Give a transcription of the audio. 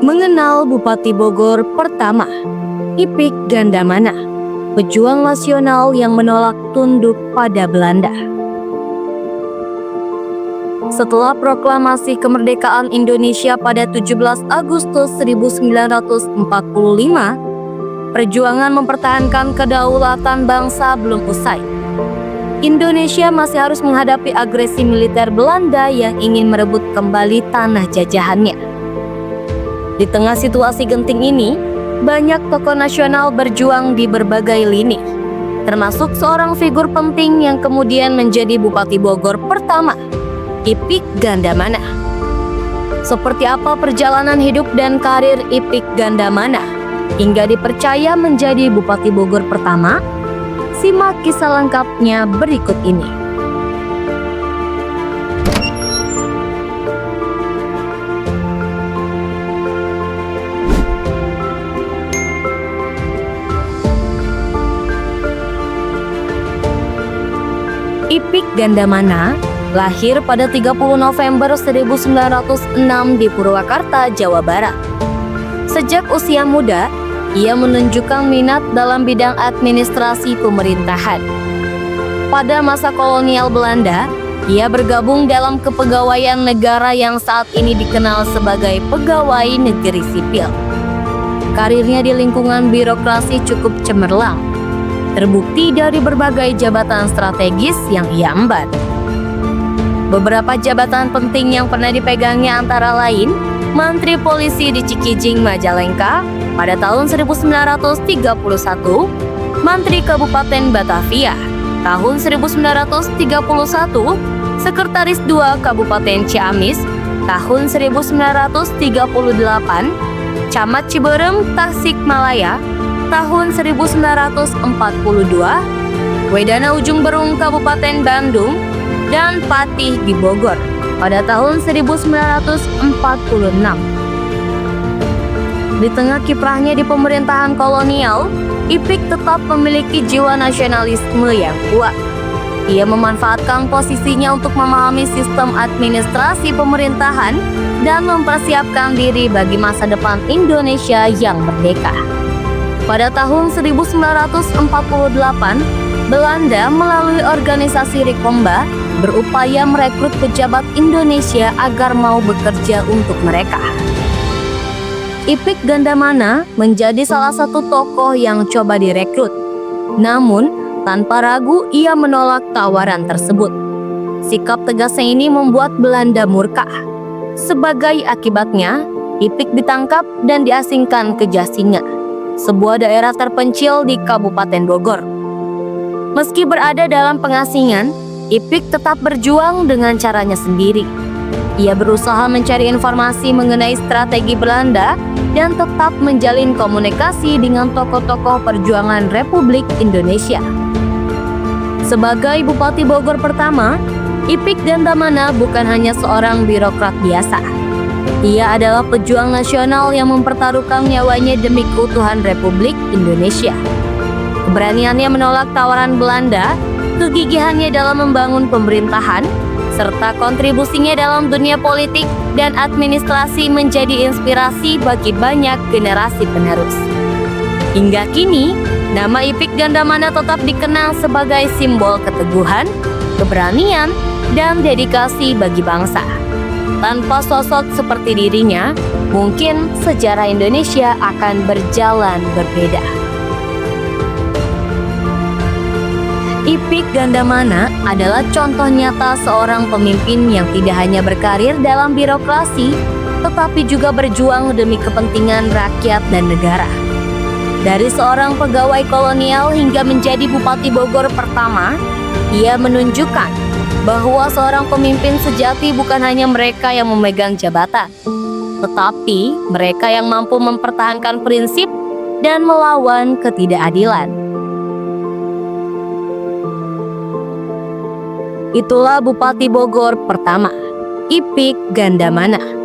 Mengenal Bupati Bogor pertama, Ipik Gandamana, pejuang nasional yang menolak tunduk pada Belanda. Setelah proklamasi kemerdekaan Indonesia pada 17 Agustus 1945, perjuangan mempertahankan kedaulatan bangsa belum usai. Indonesia masih harus menghadapi agresi militer Belanda yang ingin merebut kembali tanah jajahannya. Di tengah situasi genting ini, banyak tokoh nasional berjuang di berbagai lini, termasuk seorang figur penting yang kemudian menjadi Bupati Bogor pertama, Ipik Gandamana. Seperti apa perjalanan hidup dan karir Ipik Gandamana hingga dipercaya menjadi Bupati Bogor pertama? Simak kisah lengkapnya berikut ini. Ipik Gandamana lahir pada 30 November 1906 di Purwakarta, Jawa Barat. Sejak usia muda, ia menunjukkan minat dalam bidang administrasi pemerintahan. Pada masa kolonial Belanda, ia bergabung dalam kepegawaian negara yang saat ini dikenal sebagai pegawai negeri sipil. Karirnya di lingkungan birokrasi cukup cemerlang, terbukti dari berbagai jabatan strategis yang ia emban. Beberapa jabatan penting yang pernah dipegangnya antara lain Menteri Polisi di Cikijing, Majalengka pada tahun 1931, Menteri Kabupaten Batavia tahun 1931, Sekretaris II Kabupaten Ciamis tahun 1938, Camat Ciberem, Tasikmalaya tahun 1942, Wedana Ujung Berung Kabupaten Bandung, dan Patih di Bogor pada tahun 1946. Di tengah kiprahnya di pemerintahan kolonial, Ipik tetap memiliki jiwa nasionalisme yang kuat. Ia memanfaatkan posisinya untuk memahami sistem administrasi pemerintahan dan mempersiapkan diri bagi masa depan Indonesia yang merdeka. Pada tahun 1948, Belanda melalui organisasi Rikomba berupaya merekrut pejabat Indonesia agar mau bekerja untuk mereka. Ipik Gandamana menjadi salah satu tokoh yang coba direkrut. Namun, tanpa ragu ia menolak tawaran tersebut. Sikap tegasnya ini membuat Belanda murka. Sebagai akibatnya, Ipik ditangkap dan diasingkan ke Jasinga, sebuah daerah terpencil di Kabupaten Bogor. Meski berada dalam pengasingan, Ipik tetap berjuang dengan caranya sendiri. Ia berusaha mencari informasi mengenai strategi Belanda dan tetap menjalin komunikasi dengan tokoh-tokoh perjuangan Republik Indonesia. Sebagai Bupati Bogor pertama, Ipik Gandamana bukan hanya seorang birokrat biasa. Ia adalah pejuang nasional yang mempertaruhkan nyawanya demi keutuhan Republik Indonesia. Keberaniannya menolak tawaran Belanda, kegigihannya dalam membangun pemerintahan, serta kontribusinya dalam dunia politik dan administrasi menjadi inspirasi bagi banyak generasi penerus. Hingga kini, nama Ipik Gandamana tetap dikenang sebagai simbol keteguhan, keberanian, dan dedikasi bagi bangsa. Tanpa sosok seperti dirinya, mungkin sejarah Indonesia akan berjalan berbeda. Ipik Gandamana adalah contoh nyata seorang pemimpin yang tidak hanya berkarir dalam birokrasi, tetapi juga berjuang demi kepentingan rakyat dan negara. Dari seorang pegawai kolonial hingga menjadi Bupati Bogor pertama, ia menunjukkan bahwa seorang pemimpin sejati bukan hanya mereka yang memegang jabatan, tetapi mereka yang mampu mempertahankan prinsip dan melawan ketidakadilan. Itulah Bupati Bogor pertama, Ipik Gandamana.